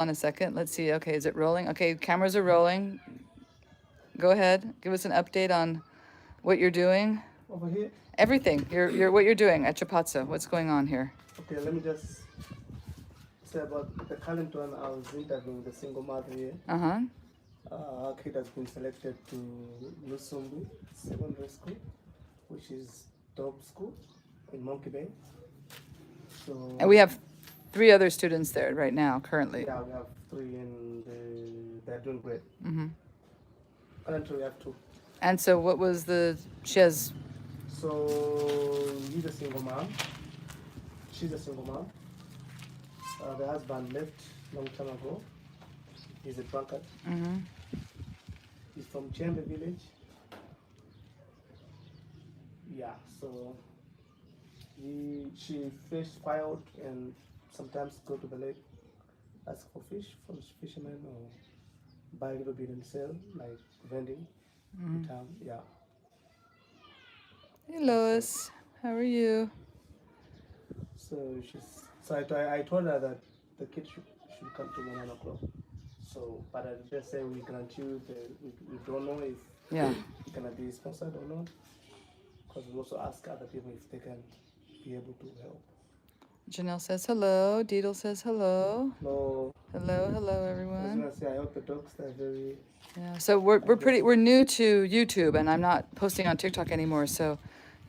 on a second. Let's see. Okay, is it rolling? Okay, cameras are rolling. Go ahead. Give us an update on what you're doing. Over here. Everything. You're what you're doing at Chipatso. What's going on here? Okay, let me just say about the current one. I was interviewing the single mother here. Uh-huh. Her kid has been selected to Lusumbi Secondary School, which is top school in Monkey Bay. So And we have 3 other students there right now, currently. yeah, we have 3 and they're doing great. Mm-hmm. Currently we have 2. And so what was she has, So he's a single mom. She's a single mom. The husband left long time ago. He's a drunkard. mm-hmm. He's from Chembe village. Yeah, so she fish wild and sometimes go to the lake, ask for fish from fishermen or buy a little bit and sell, like vending in town. Yeah. Hey Lois, how are you? So I told her that the kid should come to 1 o'clock. So, but I just say we grant you we don't know if Yeah. it's gonna be sponsored or not, because we also ask other people if they can be able to help. Janelle says hello. Deedle says hello. No, Hello, hello I was everyone. gonna say I hope the dogs are very. Yeah. So we're new to YouTube, and I'm not posting on TikTok anymore, so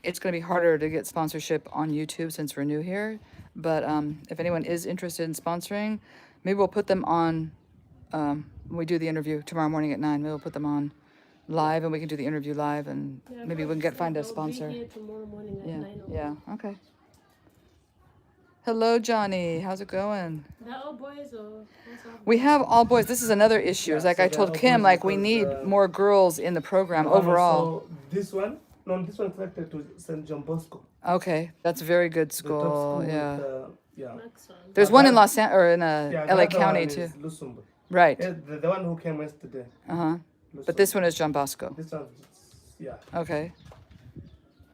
it's going to be harder to get sponsorship on YouTube since we're new here. But if anyone is interested in sponsoring, maybe we'll put them on when we do the interview tomorrow morning at 9. Maybe we'll put them on live, and we can do the interview live, and maybe we can find a sponsor. Here tomorrow morning at Yeah, 9 o'clock. yeah, okay. Hello, Johnny. How's it going? They're all boys or what's up? We have all boys. This is another issue. It's Yeah, like so I they're told all Kim, boys like we because, need more girls in the program overall. So this one connected to St. John Bosco. Okay, that's a very good The top school. school Yeah. with, yeah. Maxwell. There's But one in that- Los An or in Yeah, the LA other County one too. is Lusumbu. Right. Yeah, the one who came yesterday. Uh-huh. But Lusumbu. this one is John Bosco. This one, yeah. Okay.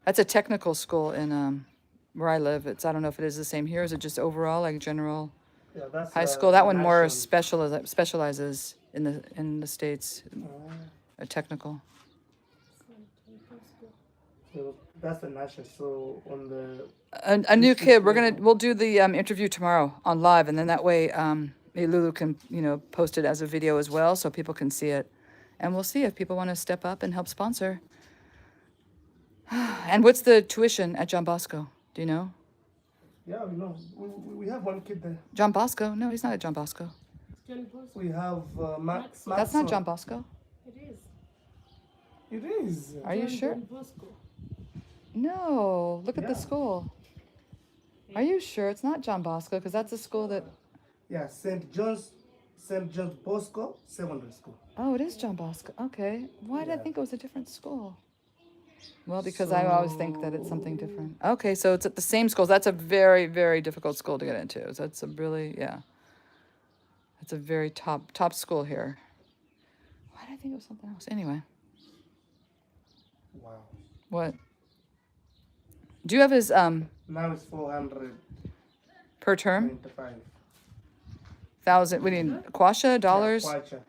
That's a technical school in where I live. I don't know if it is the same here. Is it just overall like general Yeah, that's high school? That one more national. specializes in the States, Oh, technical. so that's the national. So on the A new kid. We'll do the interview tomorrow on live, and then that way maybe Lulu can post it as a video as well, so people can see it, and we'll see if people want to step up and help sponsor. And what's the tuition at John Bosco? Do you know? yeah, we know we have one kid there. John Bosco? No, he's not at John Bosco. John Bosco. We have Max. That's not John Bosco. It is. It is. Are you John sure? Bosco. No. Look at the Yeah. school. Are you sure it's not John Bosco? Because that's a school that. Yeah, St. John's Bosco Secondary School. Oh, it is John Bosco. Okay. Why did I Yeah. think it was a different school? Well, because I always think that it's something different. Okay, so it's at the same school. That's a very, very difficult school to get into. So it's a really, yeah. It's a very top school here. Why did I think it was something else? Anyway, Wow. what? Do you have his Now it's 495. per term? 1,000. We need kwasha dollars. Yeah, kwacha.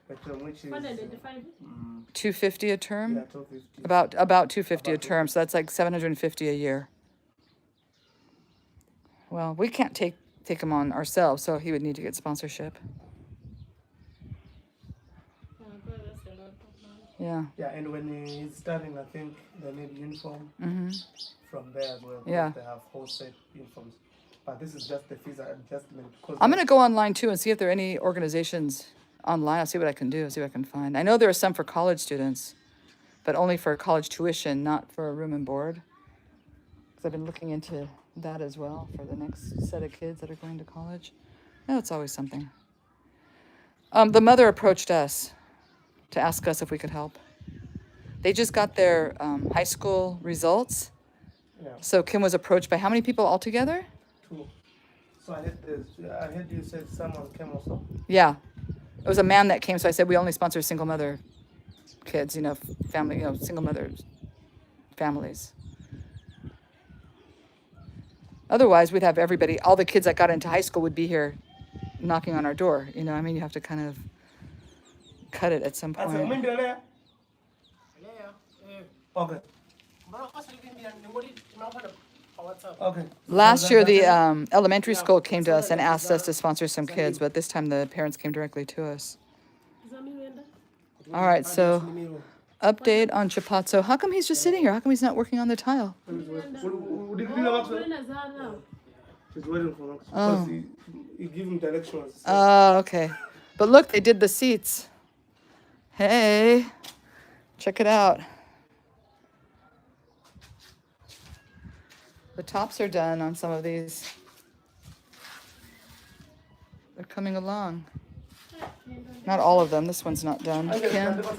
But, which is 185. 250 a term. yeah, 250. About 250 a term. So that's like 750 a year. Well, we can't take him on ourselves, so he would need to get sponsorship. Oh, God, that's a lot of money. Yeah. Yeah, and when he's starting, I think they need uniform Mm-hmm. from there as well. because Yeah. They have whole set uniforms. But this is just the fees adjustment. Because I'm gonna go online too and see if there are any organizations online. I'll see what I can do. See what I can find. I know there are some for college students, but only for college tuition, not for a room and board. Because I've been looking into that as well for the next set of kids that are going to college. No, it's always something. The mother approached us to ask us if we could help. They just got their high school results. Yeah, So Kim was approached by how many people altogether? 2. So I heard you said someone came also. Yeah. It was a man that came, so I said we only sponsor single mother kids, family, single mothers, families. Otherwise, we'd have everybody, all the kids that got into high school would be here knocking on our door. You know, I mean, you have to kind of cut it at some Asa point. umendele le? Okay. Okay. Last year, the elementary school came to us and asked us to sponsor some kids, but this time the parents came directly to us. All right, so update on Chipatso. How come he's just sitting here? How come he's not working on the tile? He's waiting for us because he give him directions. Oh, okay. But look, they did the seats. Hey, check it out. The tops are done on some of these. They're coming along. Not all of them. This one's not done.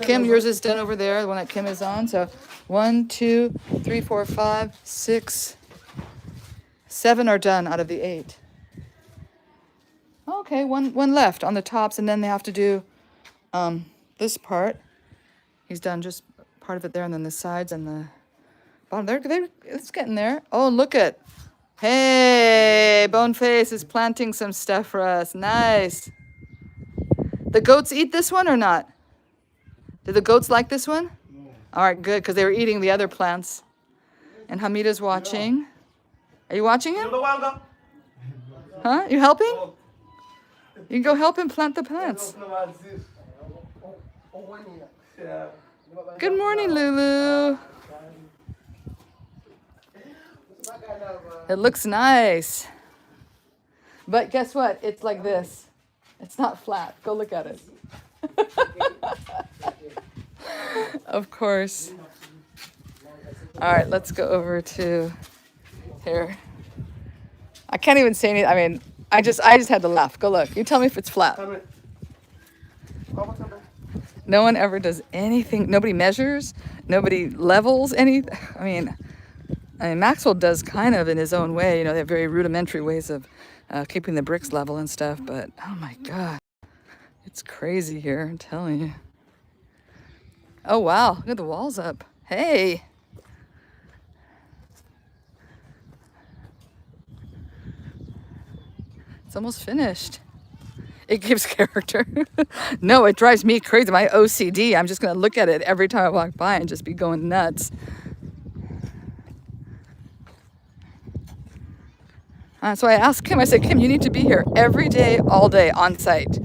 Kim, yours is done over there, the one that Kim is on. So 1, 2, 3, 4, 5, 6, 7 are done out of the 8. Okay, one left on the tops, and then they have to do this part. He's done just part of it there, and then the sides and the bottom. It's getting there. Oh, look at. Hey, Boneface is planting some stuff for us. Nice. The goats eat this one or not? Did the goats like this one? No. All right, good, because they were eating the other plants. And Hamida's watching. Are you watching him? Huh? You helping? You can go help him plant the plants. Good morning, Lulu. It looks nice. But guess what? It's like this. It's not flat. Go look at it. Of course. All right, let's go over to here. I can't even say anything. I mean, I just had to laugh. Go look. You tell me if it's flat. No one ever does anything. Nobody measures. Nobody levels any. I mean, Maxwell does kind of in his own way. You know, they have very rudimentary ways of keeping the bricks level and stuff. But oh my God, it's crazy here. I'm telling you. Oh wow, look at the walls up. Hey. It's almost finished. It gives character. No, it drives me crazy. My OCD, I'm just going to look at it every time I walk by and just be going nuts. So I asked Kim, I said, Kim, you need to be here every day, all day, on site,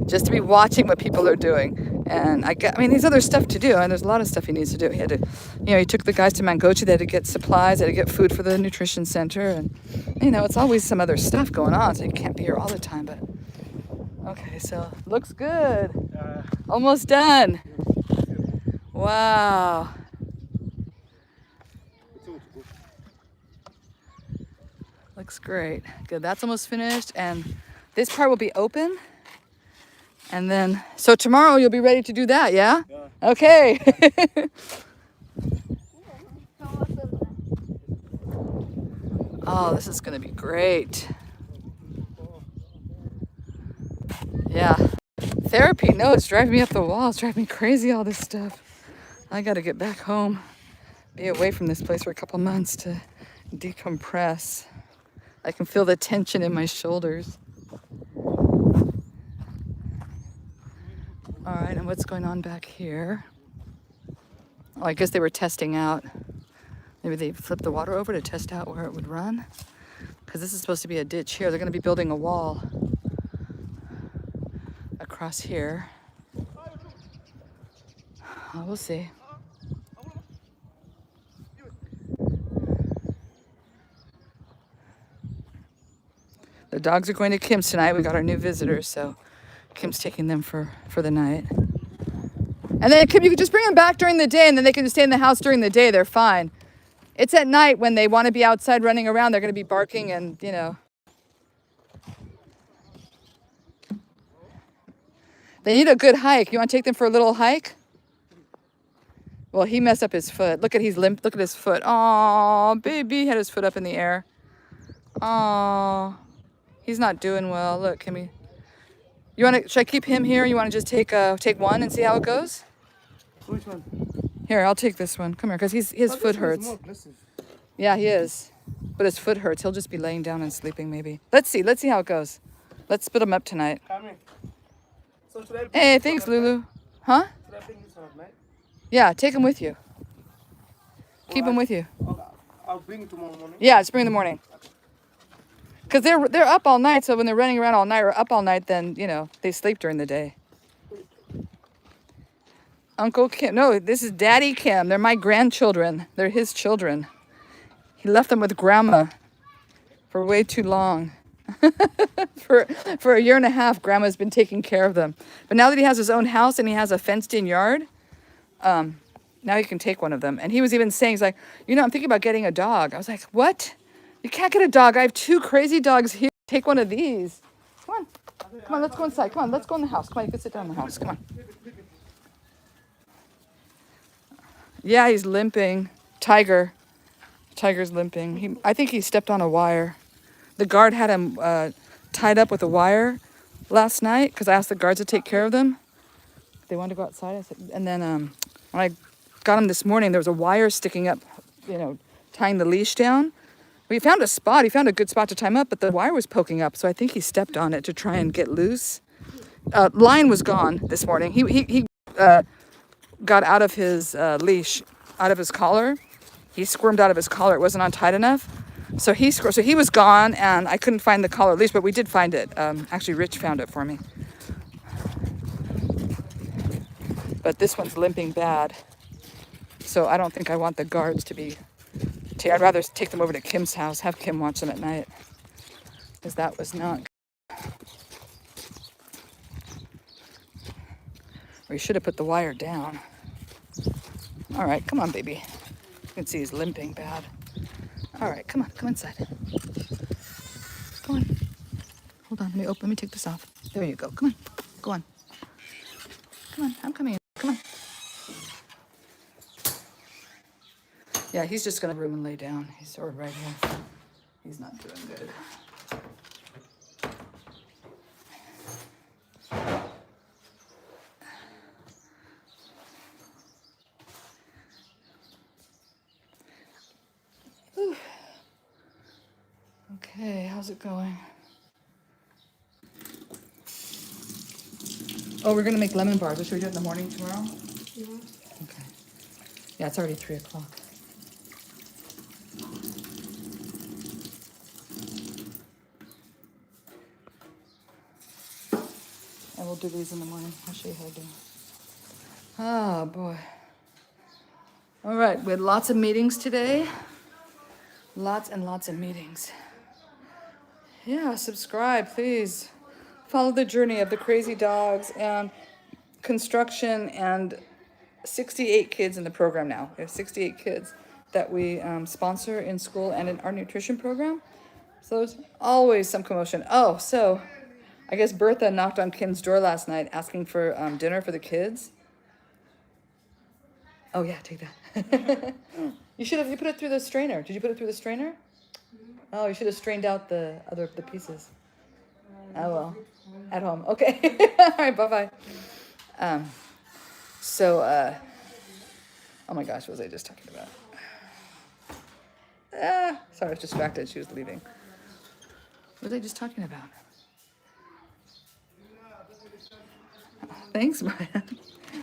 just to be watching what people are doing. And I mean, there's other stuff to do, and there's a lot of stuff he needs to do. He had to, he took the guys to Mangochi. They had to get supplies. They had to get food for the nutrition center. And, it's always some other stuff going on, so you can't be here all the time. But, okay, so looks good. Almost done. Wow. Looks great. Good, that's almost finished. And this part will be open. And then, so tomorrow you'll be ready to do that, yeah? Yeah. Okay. Oh, this is gonna be great. Yeah. Therapy, no, it's driving me up the wall. It's driving me crazy, all this stuff. I gotta get back home, be away from this place for a couple months to decompress. I can feel the tension in my shoulders. All right, and what's going on back here? Oh, I guess they were testing out. Maybe they flipped the water over to test out where it would run. Because this is supposed to be a ditch here. They're going to be building a wall across here. Oh, we'll see. The dogs are going to Kim's tonight. We got our new visitors, so Kim's taking them for the night. And then, Kim, you can just bring them back during the day, and then they can just stay in the house during the day. They're fine. It's at night when they want to be outside running around. They're going to be barking and, They need a good hike. You want to take them for a little hike? Well, he messed up his foot. Look at he's limp. Look at his foot. Aw, baby had his foot up in the air. Aw, he's not doing well. Look, Kimmy. Should I keep him here? You want to just take one and see how it goes? Which one? Here, I'll take this one. Come here, because his foot hurts. Yeah, he is. But his foot hurts. He'll just be laying down and sleeping maybe. Let's see how it goes. Let's split them up tonight. Come in. So should I bring Hey, this thanks, one at night? Lulu. Huh? Should I bring this one at night? Yeah, take them with you. Keep Or them with you. I'll bring it tomorrow morning. Yeah, it's spring in the morning. Because they're up all night, so when they're running around all night or up all night, then, you know, they sleep during the day. Uncle Kim. No, this is Daddy Kim. They're my grandchildren. They're his children. He left them with Grandma for way too long. for a year and a half, Grandma's been taking care of them. But now that he has his own house and he has a fenced-in yard, now he can take one of them. And he was even saying, he's like, you know, I'm thinking about getting a dog. I was like, what? You can't get a dog. I have 2 crazy dogs here. Take one of these. Come on. Come on, let's go inside. Come on, let's go in the house. Come on, you can sit down in the house. Come on. Yeah, he's limping. Tiger's limping. I think he stepped on a wire. The guard had him tied up with a wire last night because I asked the guards to take care of them. They wanted to go outside. I said, and then when I got him this morning, there was a wire sticking up, you know, tying the leash down. We found a spot. He found a good spot to tie him up, but the wire was poking up, so I think he stepped on it to try and get loose. Line was gone this morning. He got out of his leash, out of his collar. He squirmed out of his collar. It wasn't untied enough. So he was gone, and I couldn't find the collar leash, but we did find it. Actually, Rich found it for me. But this one's limping bad. So I don't think I want the guards to be... I'd rather take them over to Kim's house, have Kim watch them at night. Because that was not... Or you should have put the wire down. All right, come on, baby. You can see he's limping bad. All right, come on, come inside. Go on. Hold on, let me take this off. There you go, come on, go on. Come on, I'm coming in, come on. Yeah, he's just gonna room and lay down. He's sort of right here. He's not doing good. Whew. Okay, how's it going? Oh, we're gonna make lemon bars. Should we do it in the morning tomorrow? Yeah. Okay. Yeah, it's already 3 o'clock. And we'll do these in the morning. I'll show you how to do them. Oh, boy. All right, we had lots of meetings today. Lots and lots of meetings. Yeah, subscribe, please. Follow the journey of the crazy dogs and construction and 68 kids in the program now. We have 68 kids that we sponsor in school and in our nutrition program. So there's always some commotion. Oh, so I guess Bertha knocked on Kim's door last night asking for dinner for the kids. Oh yeah, take that. You put it through the strainer. Did you put it through the strainer? Oh, you should have strained out the pieces. Oh well, at home. Okay. All right. Bye bye. Oh my gosh, what was I just talking about? Sorry, I was distracted. She was leaving. What was I just talking about? Thanks, Brian.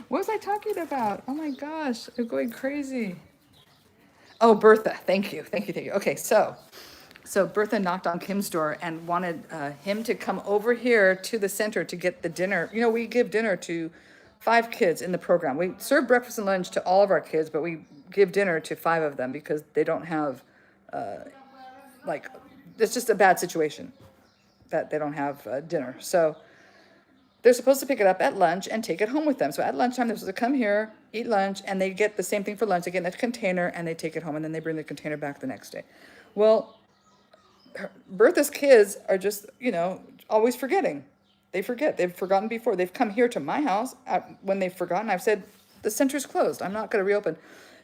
What was I talking about? Oh my gosh, I'm going crazy. Oh, Bertha, thank you. Okay, so Bertha knocked on Kim's door and wanted him to come over here to the center to get the dinner. You know, we give dinner to 5 kids in the program. We serve breakfast and lunch to all of our kids, but we give dinner to 5 of them because they don't have, it's just a bad situation that they don't have dinner. So they're supposed to pick it up at lunch and take it home with them. So at lunchtime, they're supposed to come here, eat lunch, and they get the same thing for lunch. They get in a container, and they take it home, and then they bring the container back the next day. Well, Bertha's kids are just, always forgetting. They forget. They've forgotten before. They've come here to my house when they've forgotten. I've said, the center's closed. I'm not going to reopen.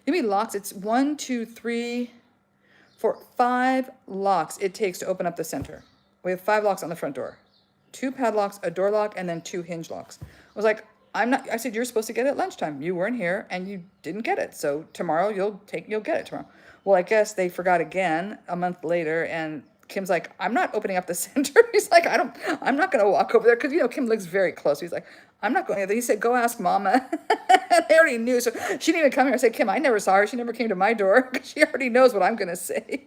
Give me locks. It's 1, 2, 3, 4, 5 locks it takes to open up the center. We have 5 locks on the front door. 2 padlocks, a door lock, and then 2 hinge locks. I was like, I said, you're supposed to get it at lunchtime. You weren't here and you didn't get it. So tomorrow you'll get it tomorrow. Well, I guess they forgot again a month later and Kim's like, I'm not opening up the center. He's like, I'm not going to walk over there. Cause Kim lives very close. He's like, I'm not going there. He said, go ask mama. They already knew. So she didn't even come here. I said, Kim, I never saw her. She never came to my door. Cause she already knows what I'm going to say.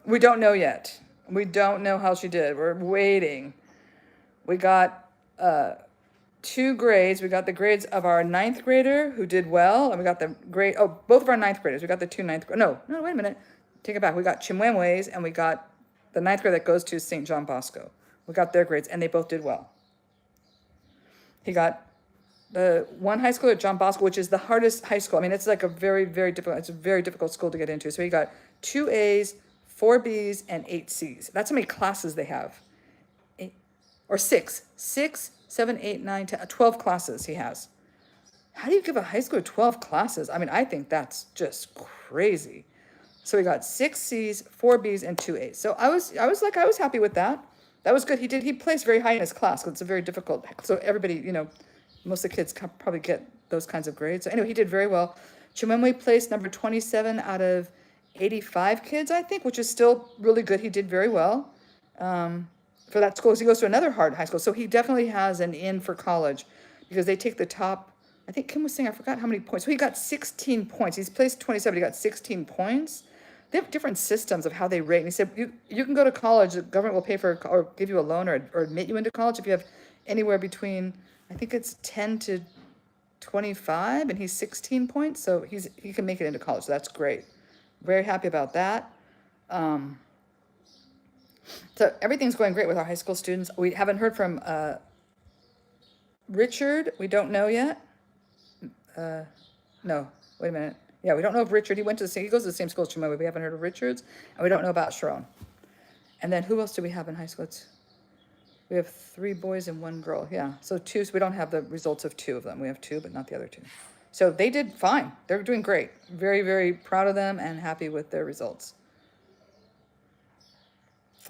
We don't know yet. We don't know how she did. We're waiting. We got, 2 grades. We got the grades of our 9th grader who did well, and we got the grade, both of our 9th graders. We got the 2 9th, no, wait a minute. Take it back. We got Chimwemwe's and we got the 9th grade that goes to St. John Bosco. We got their grades and they both did well. He got the one high school at John Bosco, which is the hardest high school. I mean, it's like it's a very difficult school to get into. So he got 2 A's, 4 B's, and 8 C's. That's how many classes they have. 6, 7, 8, 9, 10, 12 classes he has. How do you give a high schooler 12 classes? I mean, I think that's just crazy. So we got 6 C's, 4 B's, and 2 A's. So I was happy with that. That was good. He placed very high in his class because it's a very difficult. So everybody, most of the kids probably get those kinds of grades. So anyway, he did very well. Chimwemwe placed number 27 out of 85 kids, I think, which is still really good. He did very well for that school. He goes to another hard high school. So he definitely has an in for college because they take the top. I think Kim was saying, I forgot how many points. So he got 16 points. He's placed 27. He got 16 points. They have different systems of how they rate. And he said, you can go to college. The government will pay for or give you a loan or admit you into college if you have anywhere between, I think it's 10 to 25, and he's 16 points. So he can make it into college. So that's great. Very happy about that. So everything's going great with our high school students. We haven't heard from Richard. We don't know yet. No, wait a minute. Yeah, we don't know if Richard, he goes to the same school as Chimoe. We haven't heard of Richard's, and we don't know about Sharon. And then who else do we have in high school? We have 3 boys and 1 girl. Yeah, so 2. So we don't have the results of 2 of them. We have 2, but not the other 2. So they did fine. They're doing great. Very, very proud of them and happy with their results.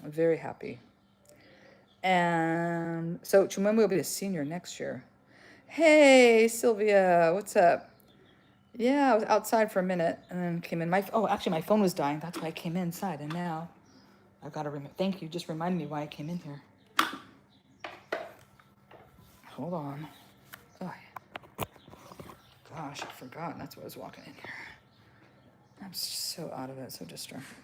I'm very happy. And so Chimwemwe will be a senior next year. Hey, Sylvia, what's up? Yeah, I was outside for a minute and then came in. Actually, my phone was dying. That's why I came inside. And now I've got to remember. Thank you. Just reminded me why I came in here. Hold on. Oh, gosh, I forgot. That's why I was walking in here. I'm so out of it, so distracted.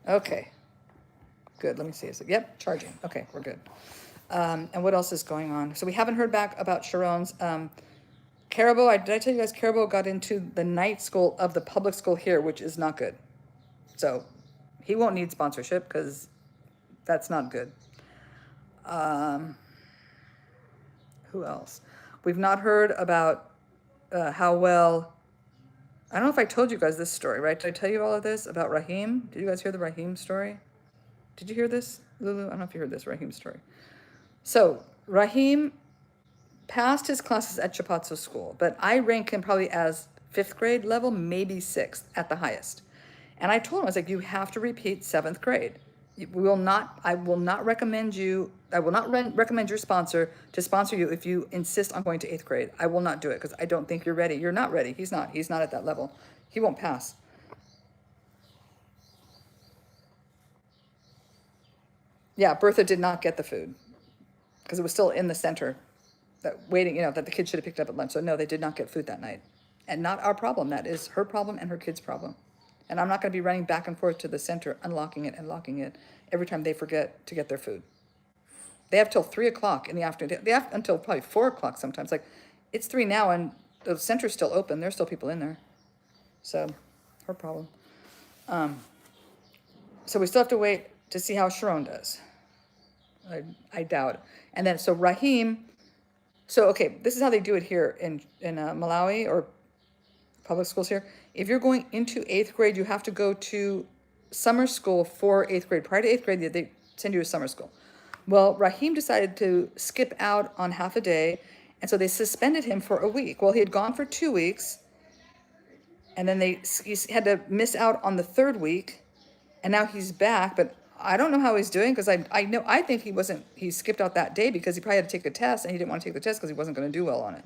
Okay. Good. Let me see. Yep, charging. Okay, we're good. And what else is going on? So we haven't heard back about Sharon's. Carabo, did I tell you guys Carabo got into the night school of the public school here, which is not good. So he won't need sponsorship because that's not good. Who else? We've not heard about how well, I don't know if I told you guys this story, right? Did I tell you all of this about Raheem? Did you guys hear the Raheem story? Did you hear this, Lulu? I don't know if you heard this Raheem story. So Raheem passed his classes at Chipatso school, but I rank him probably as 5th grade level, maybe 6th at the highest. And I told him, I was like, you have to repeat 7th grade. I will not recommend your sponsor to sponsor you if you insist on going to 8th grade. I will not do it because I don't think you're ready. You're not ready. He's not at that level. He won't pass. Yeah, Bertha did not get the food because it was still in the center that the kids should have picked up at lunch. So no, they did not get food that night. And not our problem. That is her problem and her kids' problem. And I'm not going to be running back and forth to the center, unlocking it and locking it every time they forget to get their food. They have till 3 o'clock in the afternoon. They have until probably 4 o'clock sometimes. Like, it's 3 now and the center's still open. There's still people in there. So, her problem. So we still have to wait to see how Sharon does. I doubt it. And then, so Raheem, okay, this is how they do it here in Malawi or public schools here. If you're going into 8th grade, you have to go to summer school for 8th grade. Prior to 8th grade, they send you to summer school. Well, Raheem decided to skip out on half a day, and so they suspended him for a week. Well, he had gone for 2 weeks, and then he had to miss out on the 3rd week, and now he's back, but I don't know how he's doing because I think he skipped out that day because he probably had to take a test, and he didn't want to take the test because he wasn't going to do well on it.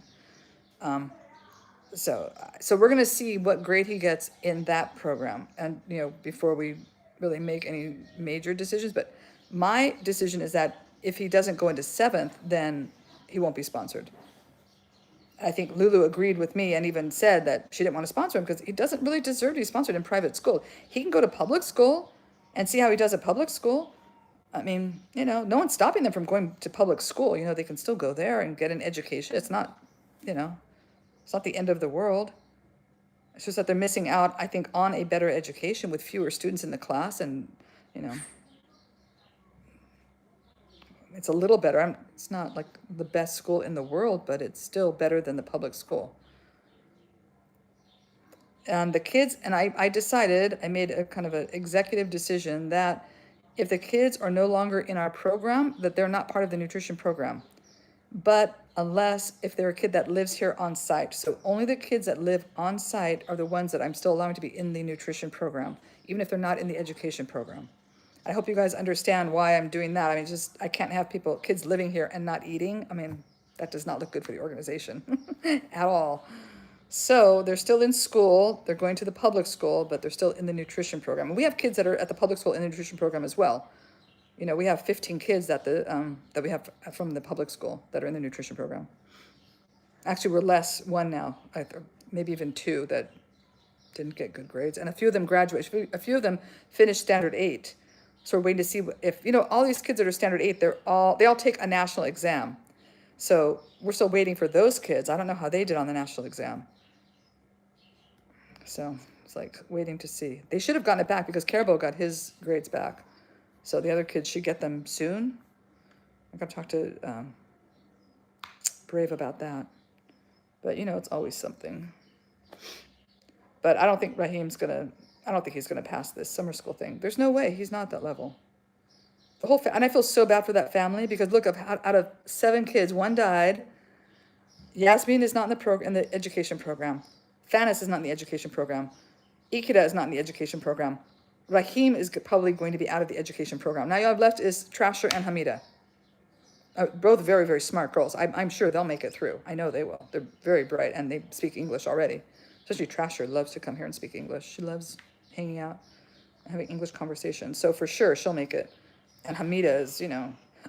So we're going to see what grade he gets in that program, and before we really make any major decisions. But my decision is that if he doesn't go into seventh, then he won't be sponsored. I think Lulu agreed with me and even said that she didn't want to sponsor him because he doesn't really deserve to be sponsored in private school. He can go to public school and see how he does at public school. I mean, no one's stopping them from going to public school. They can still go there and get an education. It's not, it's not the end of the world. It's just that they're missing out, I think, on a better education with fewer students in the class, and, it's a little better. It's not like the best school in the world, but it's still better than the public school. And the kids, and I decided, I made a kind of an executive decision that if the kids are no longer in our program, that they're not part of the nutrition program. But if they're a kid that lives here on site. So only the kids that live on site are the ones that I'm still allowing to be in the nutrition program, even if they're not in the education program. I hope you guys understand why I'm doing that. I mean, I can't have kids living here and not eating. I mean, that does not look good for the organization at all. So they're still in school. They're going to the public school, but they're still in the nutrition program. And we have kids that are at the public school in the nutrition program as well. We have 15 kids that we have from the public school that are in the nutrition program. Actually, we're one now, maybe even 2 that didn't get good grades, and a few of them graduated. A few of them finished standard 8. So we're waiting to see if all these kids that are standard 8, they all take a national exam. So we're still waiting for those kids. I don't know how they did on the national exam. So it's like waiting to see. They should have gotten it back because Carbo got his grades back. So the other kids should get them soon. I'm going to talk to Brave about that. But, it's always something. But I don't think I don't think he's going to pass this summer school thing. There's no way. He's not at that level. And I feel so bad for that family because look, out of 7 kids, 1 died. Yasmin is not in the education program. Fanis is not in the education program. Ikeda is not in the education program. Rahim is probably going to be out of the education program. Now you have left is Trasher and Hamida. Both very, very smart girls. I'm sure they'll make it through. I know they will. They're very bright and they speak English already. Especially Trasher loves to come here and speak English. She loves hanging out and having English conversations. So for sure she'll make it. And Hamida is,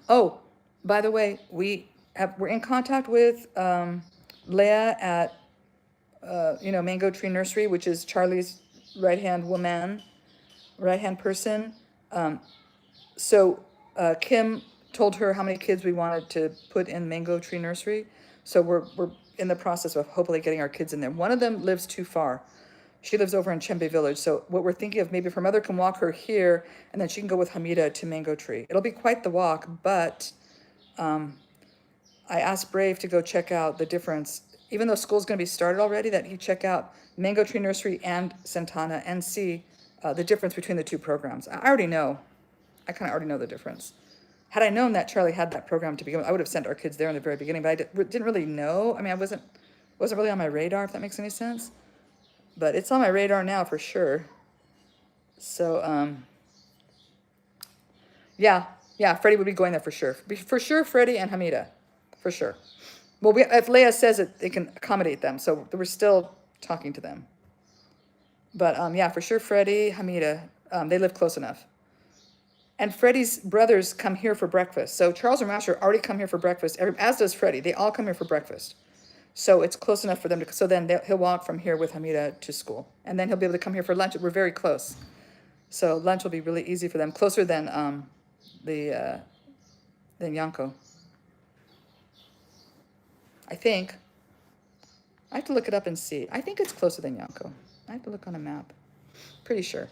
Oh, by the way, we're in contact with Leah at Mango Tree Nursery, which is Charlie's right-hand person. So Kim told her how many kids we wanted to put in Mango Tree Nursery. So we're in the process of hopefully getting our kids in there. One of them lives too far. She lives over in Chembe Village. So what we're thinking of, maybe if her mother can walk her here, and then she can go with Hamida to Mango Tree. It'll be quite the walk, but I asked Brave to go check out the difference. Even though school's going to be started already, that he check out Mango Tree Nursery and Santana and see the difference between the 2 programs. I already know. I kind of already know the difference. Had I known that Charlie had that program to begin with, I would have sent our kids there in the very beginning, but I didn't really know. I mean, I wasn't really on my radar, if that makes any sense. But it's on my radar now for sure. So, yeah, Freddie would be going there for sure. For sure, Freddie and Hamida, for sure. Well, if Leah says it, they can accommodate them, so we're still talking to them. But yeah, for sure, Freddie, Hamida, they live close enough. And Freddie's brothers come here for breakfast. So Charles and Rasher already come here for breakfast, as does Freddie. They all come here for breakfast. So it's close enough for them to, so then he'll walk from here with Hamida to school. And then he'll be able to come here for lunch. We're very close. So lunch will be really easy for them, closer than Yanko. I think. I have to look it up and see. I think it's closer than Yanko. I have to look on a map. Pretty sure.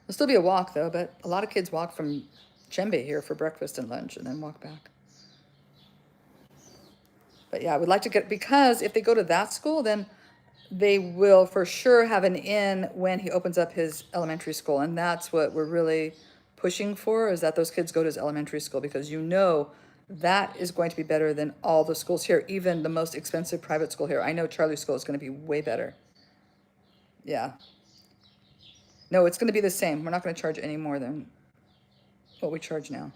It'll still be a walk though, but a lot of kids walk from Chembe here for breakfast and lunch and then walk back. But yeah, I would like to because if they go to that school, then they will for sure have an in when he opens up his elementary school. And that's what we're really pushing for, is that those kids go to his elementary school, because that is going to be better than all the schools here, even the most expensive private school here. I know Charlie's school is going to be way better. Yeah. No, it's going to be the same. We're not going to charge any more than what we charge now.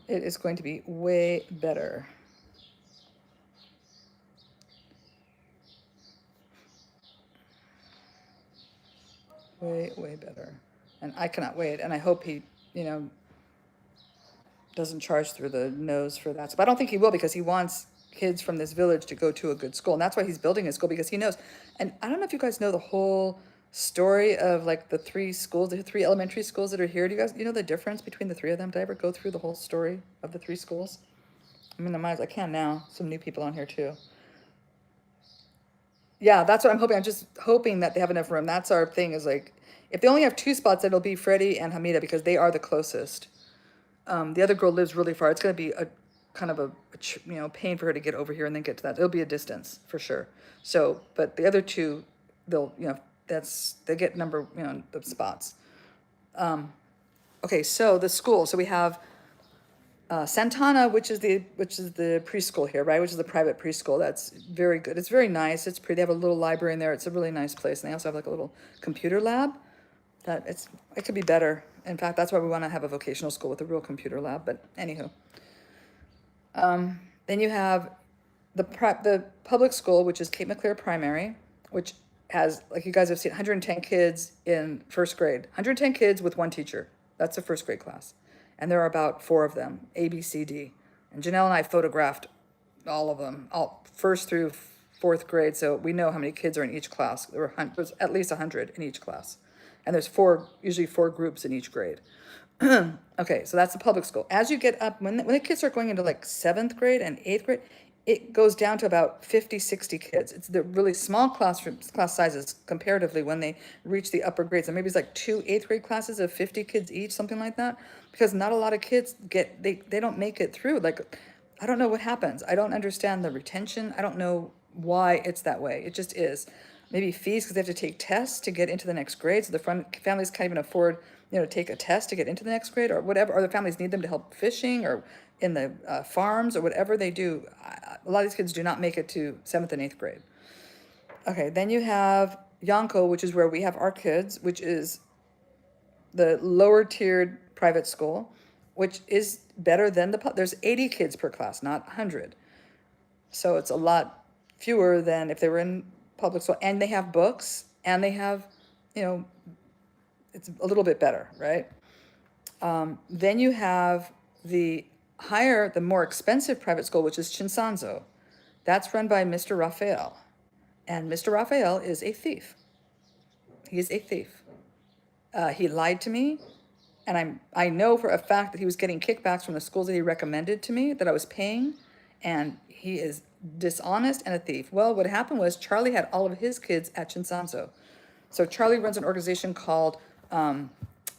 It is going to be way better. Way better. And I cannot wait. And I hope he, you know, doesn't charge through the nose for that. But I don't think he will because he wants kids from this village to go to a good school. And that's why he's building his school because he knows. And I don't know if you guys know the whole story of like the three schools, the three elementary schools that are here. Do you guys, you know the difference between the three of them? Did I ever go through the whole story of the three schools? I mean, I can now. Some new people on here too. Yeah, that's what I'm hoping. I'm just hoping that they have enough room. That's our thing is like, if they only have two spots, it'll be Freddie and Hamida because they are the closest. The other girl lives really far. It's going to be a kind of pain for her to get over here and then get to that. It'll be a distance for sure. So, but the other two, they'll, they get the spots. Okay, so the school. So we have Santana, which is the preschool here, right? Which is the private preschool. That's very good. It's very nice. It's pretty. They have a little library in there. It's a really nice place. And they also have like a little computer lab. It could be better. In fact, that's why we want to have a vocational school with a real computer lab. But anywho, then you have the public school, which is Cape Maclear Primary, which has, like you guys have seen, 110 kids in first grade. 110 kids with one teacher. That's a first grade class. And there are about 4 of them, A, B, C, D. And Janelle and I photographed all of them, all first through 4th grade. So we know how many kids are in each class. There's at least 100 in each class. And there's usually 4 groups in each grade. Okay, so that's the public school. As you get up, when the kids start going into like 7th grade and 8th grade, it goes down to about 50, 60 kids. It's the really small class sizes comparatively when they reach the upper grades. And maybe it's like 2 8th grade classes of 50 kids each, something like that. Because not a lot of kids they don't make it through. Like, I don't know what happens. I don't understand the retention. I don't know why it's that way. It just is. Maybe fees because they have to take tests to get into the next grade. So the families can't even afford, to take a test to get into the next grade or whatever. Or the families need them to help fishing or in the farms or whatever they do. A lot of these kids do not make it to 7th and 8th grade. Okay, then you have Yonko, which is where we have our kids, which is the lower tiered private school, which is better than there's 80 kids per class, not 100. So it's a lot fewer than if they were in public school. And they have books and they have, it's a little bit better, right? Then you have the more expensive private school, which is Chinsanzo. That's run by Mr. Raphael. And Mr. Raphael is a thief. He is a thief. He lied to me. And I know for a fact that he was getting kickbacks from the schools that he recommended to me that I was paying. And he is dishonest and a thief. Well, what happened was Charlie had all of his kids at Chinsanzo. So Charlie runs an organization called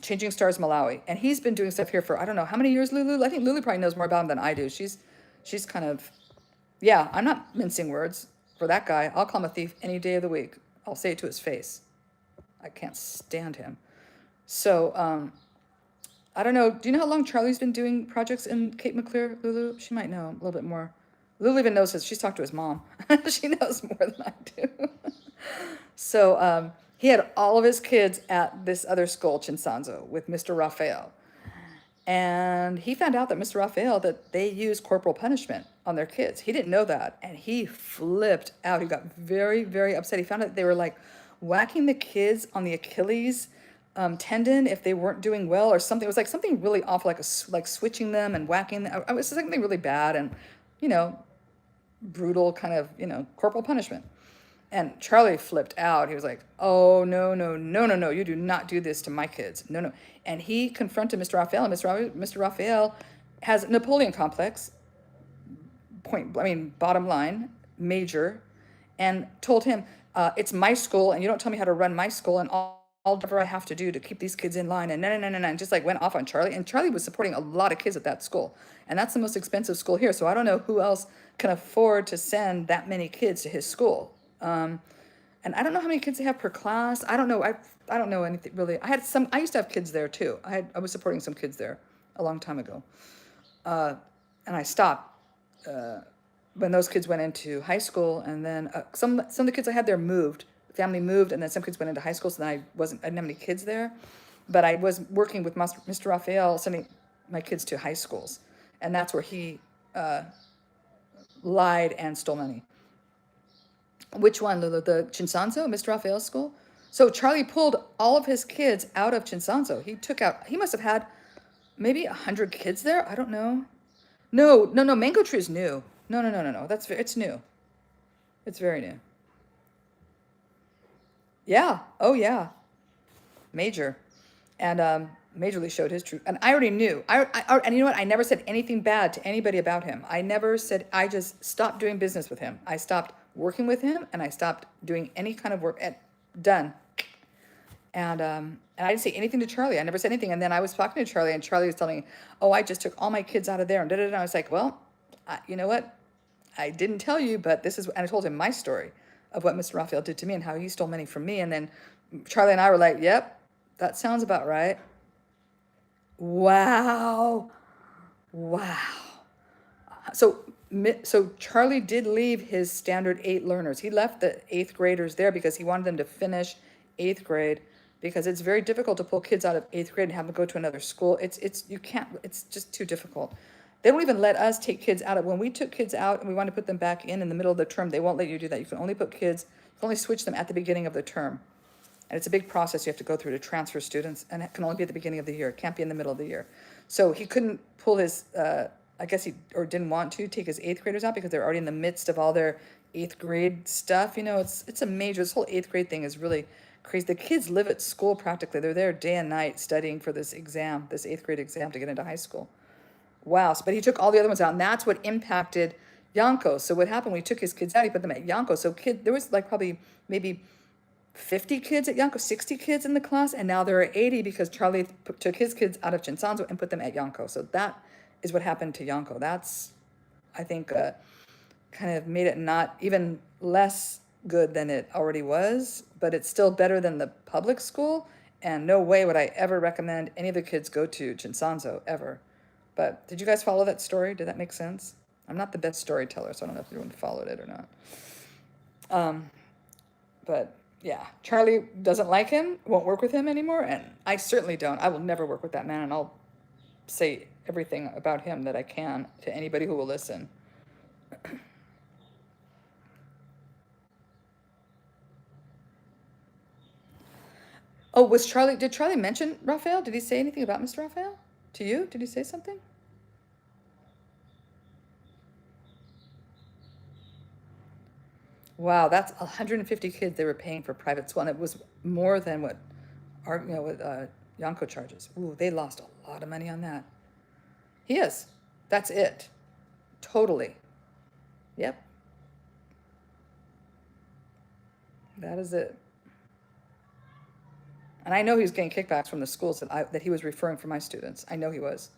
Changing Stars Malawi. And he's been doing stuff here for, I don't know, how many years, Lulu? I think Lulu probably knows more about him than I do. She's kind of, yeah, I'm not mincing words for that guy. I'll call him a thief any day of the week. I'll say it to his face. I can't stand him. So, I don't know. Do you know how long Charlie's been doing projects in Cape Maclear, Lulu? She might know a little bit more. Lulu even knows she's talked to his mom. She knows more than I do. So he had all of his kids at this other school, Chinsanzo, with Mr. Raphael. And he found out that Mr. Raphael, that they use corporal punishment on their kids. He didn't know that. And he flipped out. He got very, very upset. He found out they were like whacking the kids on the Achilles tendon if they weren't doing well or something. It was like something really awful, like switching them and whacking them. It was something really bad and, brutal kind of, corporal punishment. And Charlie flipped out. He was like, oh, no, you do not do this to my kids. No. And he confronted Mr. Raphael, and Mr. Raphael has a Napoleon complex, bottom line, major, and told him, it's my school, and you don't tell me how to run my school, and whatever I have to do to keep these kids in line, and no, and just like went off on Charlie. And Charlie was supporting a lot of kids at that school, and that's the most expensive school here. So I don't know who else can afford to send that many kids to his school. And I don't know how many kids they have per class. I don't know. I don't know anything really. I used to have kids there too. I was supporting some kids there a long time ago, and I stopped when those kids went into high school, and then some of the kids I had there moved. Family moved, and then some kids went into high school, so then I didn't have any kids there. But I was working with Mr. Raphael, sending my kids to high schools. And that's where he lied and stole money. Which one, Lulu? The Chinsanzo, Mr. Raphael's school? So Charlie pulled all of his kids out of Chinsanzo. He must have had maybe 100 kids there. I don't know. No, Mango Tree is new. No. It's new. It's very new. Yeah. Oh, yeah. Major. And majorly showed his truth. And I already knew. And you know what? I never said anything bad to anybody about him. I just stopped doing business with him. I stopped working with him, and I stopped doing any kind of work. Done. And I didn't say anything to Charlie. I never said anything. And then I was talking to Charlie, and Charlie was telling me, oh, I just took all my kids out of there. And da da da. I was like, well, you know what? I didn't tell you, but this is, and I told him my story of what Mr. Raphael did to me and how he stole money from me. And then Charlie and I were like, yep, that sounds about right. Wow. So Charlie did leave his standard 8 learners. He left the 8th graders there because he wanted them to finish 8th grade, because it's very difficult to pull kids out of 8th grade and have them go to another school. You can't, it's just too difficult. They don't even let us take kids out when we took kids out and we want to put them back in the middle of the term, they won't let you do that. You can only switch them at the beginning of the term. And it's a big process you have to go through to transfer students, and it can only be at the beginning of the year. It can't be in the middle of the year. So he couldn't pull his, I guess didn't want to take his 8th graders out because they're already in the midst of all their 8th grade stuff. You know, it's a major, this whole 8th grade thing is really crazy. The kids live at school practically. They're there day and night studying for this exam, this 8th grade exam to get into high school. Wow. But he took all the other ones out, and that's what impacted Yanko. So what happened, we took his kids out, he put them at Yanko. So there was like probably maybe 50 kids at Yanko, 60 kids in the class, and now there are 80 because Charlie took his kids out of Chinsanzo and put them at Yanko. So that is what happened to Yanko. That's, I think, kind of made it not even less good than it already was, but it's still better than the public school, and no way would I ever recommend any of the kids go to Chinsanzo, ever. But did you guys follow that story? Did that make sense? I'm not the best storyteller, so I don't know if everyone followed it or not. But yeah, Charlie doesn't like him, won't work with him anymore, and I certainly don't. I will never work with that man, and I'll say everything about him that I can to anybody who will listen. Oh, did Charlie mention Raphael? Did he say anything about Mr. Raphael to you? Did he say something? Wow, that's 150 kids they were paying for private school, and it was more than what Yanko charges. Ooh, they lost a lot of money on that. He is. That's it. Totally. Yep. That is it. And I know he was getting kickbacks from the schools that he was referring for my students. I know he was.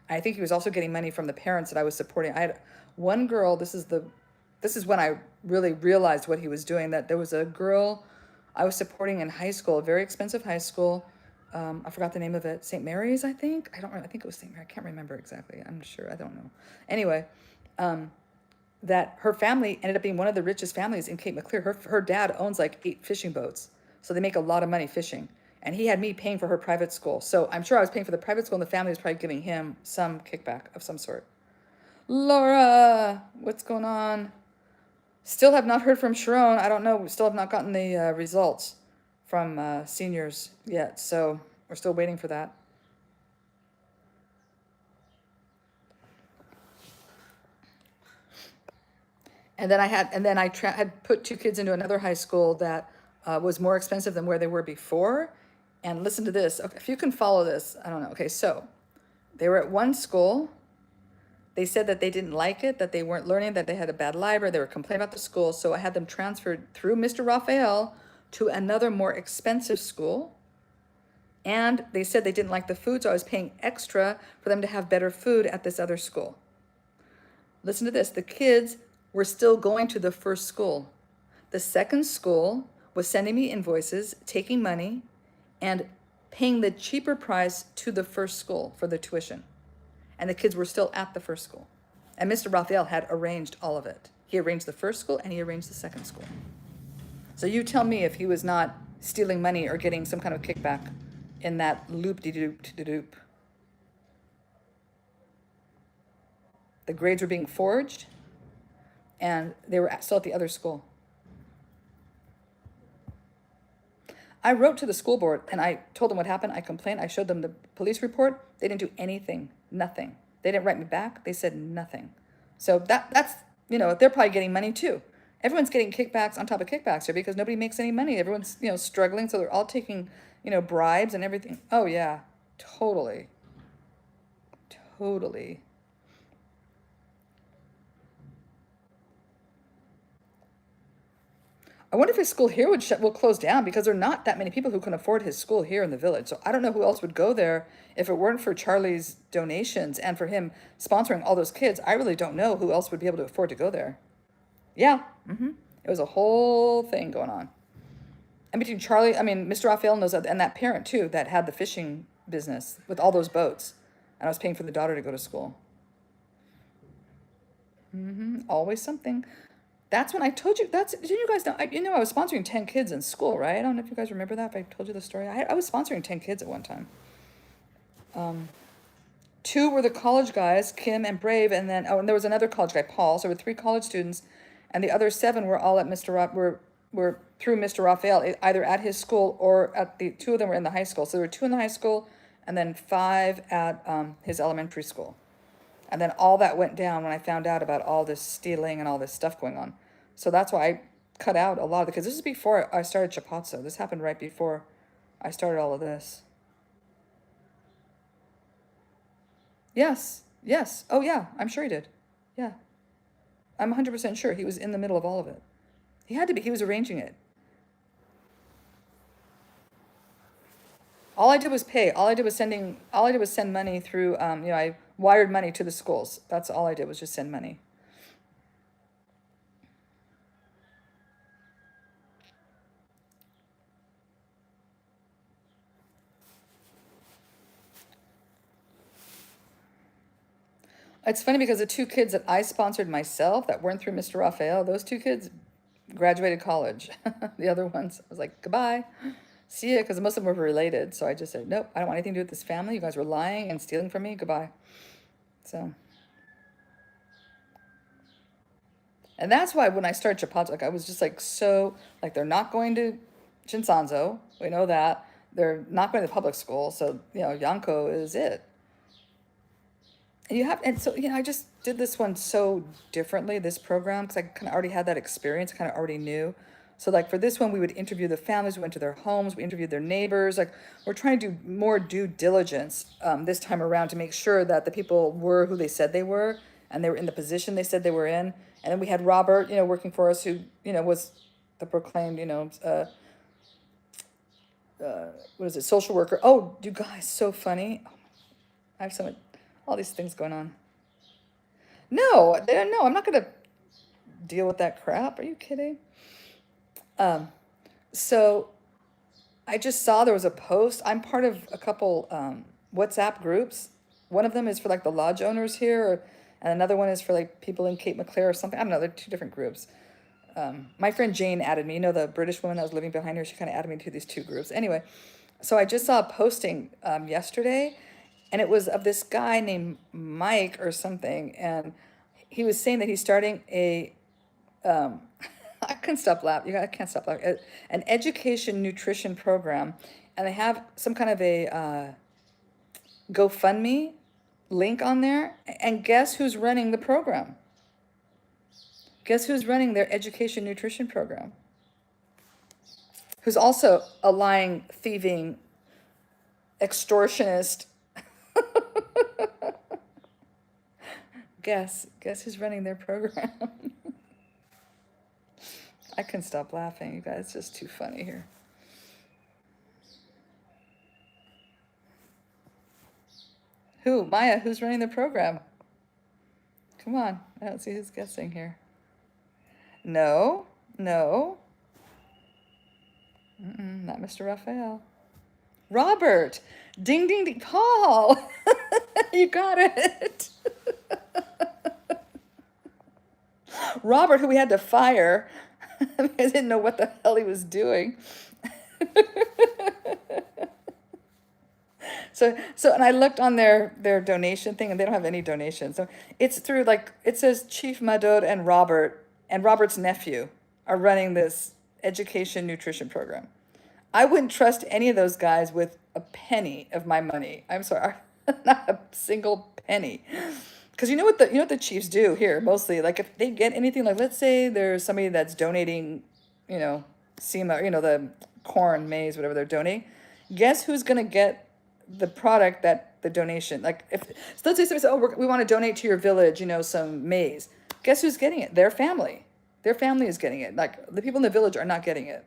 I think he was also getting money from the parents that I was supporting. I had one girl, this is when I really realized what he was doing, that there was a girl I was supporting in high school, a very expensive high school. I forgot the name of it. St. Mary's, I think. I think it was St. Mary. I can't remember exactly. I'm sure. I don't know. Anyway, that her family ended up being one of the richest families in Cape Maclear. Her dad owns like 8 fishing boats. So they make a lot of money fishing. And he had me paying for her private school. So I'm sure I was paying for the private school, and the family was probably giving him some kickback of some sort. Laura, what's going on? Still have not heard from Sharon. I don't know. We still have not gotten the results from seniors yet. So we're still waiting for that. And then I had put 2 kids into another high school that was more expensive than where they were before. And listen to this. Okay, if you can follow this, I don't know. Okay, so they were at one school. They said that they didn't like it, that they weren't learning, that they had a bad library. They were complaining about the school. So I had them transferred through Mr. Raphael to another more expensive school. And they said they didn't like the food, so I was paying extra for them to have better food at this other school. Listen to this. The kids were still going to the first school. The second school was sending me invoices, taking money, and paying the cheaper price to the first school for the tuition. And the kids were still at the first school. And Mr. Raphael had arranged all of it. He arranged the first school and he arranged the second school. So you tell me if he was not stealing money or getting some kind of kickback in that loop-de-doop-de-doop. the grades were being forged, and they were still at the other school. I wrote to the school board and I told them what happened. I complained. I showed them the police report. They didn't do anything. Nothing. They didn't write me back. They said nothing. So that's, they're probably getting money too. Everyone's getting kickbacks on top of kickbacks here because nobody makes any money. Everyone's, struggling. So they're all taking, bribes and everything. Oh yeah, totally. Totally. I wonder if his school here will close down because there are not that many people who can afford his school here in the village. So I don't know who else would go there if it weren't for Charlie's donations and for him sponsoring all those kids. I really don't know who else would be able to afford to go there. Yeah, it was a whole thing going on. And between Mr. Raphael knows that, and that parent too that had the fishing business with all those boats. And I was paying for the daughter to go to school. Always something. That's when I told you, did you guys know, I was sponsoring 10 kids in school, right? I don't know if you guys remember that, if I told you the story. I was sponsoring 10 kids at one time. 2 were the college guys, Kim and Brave, and then, and there was another college guy, Paul. So there were 3 college students, and the other 7 were all at were through Mr. Raphael, either at his school or 2 of them were in the high school. So there were 2 in the high school, and then 5 at his elementary school. And then all that went down when I found out about all this stealing and all this stuff going on. So that's why I cut out a lot of it, because this is before I started Chipatso. This happened right before I started all of this. Yes. Oh yeah, I'm sure he did. Yeah. I'm 100% sure he was in the middle of all of it. He had to be. He was arranging it. All I did was pay. All I did was send money through, I wired money to the schools. That's all I did was just send money. It's funny because the 2 kids that I sponsored myself that weren't through Mr. Raphael, those 2 kids graduated college. The other ones, I was like, goodbye. See ya, because most of them were related. So I just said, nope, I don't want anything to do with this family. You guys were lying and stealing from me. Goodbye. So, and that's why when I started Chipatso, I was just they're not going to Chinsanzo. We know that. They're not going to public school. So, Yanko is it. And so, I just did this one so differently, this program, because I kind of already had that experience, kind of already knew. So for this one, we would interview the families, we went to their homes, we interviewed their neighbors. We're trying to do more due diligence this time around to make sure that the people were who they said they were, and they were in the position they said they were in. And then we had Robert, working for us, who, was the proclaimed, social worker. Oh, you guys, so funny. Oh, I have all these things going on. No, I'm not going to deal with that crap. Are you kidding? So I just saw there was a post. I'm part of a couple WhatsApp groups. One of them is for the lodge owners here, and another one is for people in Cape Maclear or something. I don't know. They're 2 different groups. My friend Jane added me. The British woman that was living behind her. She kind of added me to these 2 groups. Anyway, so I just saw a posting yesterday, and it was of this guy named Mike or something, and he was saying that he's starting I couldn't stop laughing. I can't stop laughing. An education nutrition program, and they have some kind of a GoFundMe link on there. And guess who's running the program? Guess who's running their education nutrition program? Who's also a lying, thieving, extortionist. Guess who's running their program? I couldn't stop laughing, you guys. It's just too funny here. Who? Maya, who's running the program? Come on. I don't see who's guessing here. No. Not Mr. Raphael. Robert. Ding, ding, ding. Paul. You got it. Robert, who we had to fire because I didn't know what the hell he was doing. And I looked on their donation thing, and they don't have any donation. So it's through, like, it says Chief Madod and Robert's nephew are running this education nutrition program. I wouldn't trust any of those guys with a penny of my money. I'm sorry, not a single penny. Because you know what the Chiefs do here mostly. Like, if they get anything, like, let's say there's somebody that's donating, SEMA, the corn, maize, whatever they're donating. Guess who's gonna get the product that the donation? Like, so let's say somebody says, "Oh, we want to donate to your village, some maize." Guess who's getting it? Their family. Their family is getting it. Like, the people in the village are not getting it.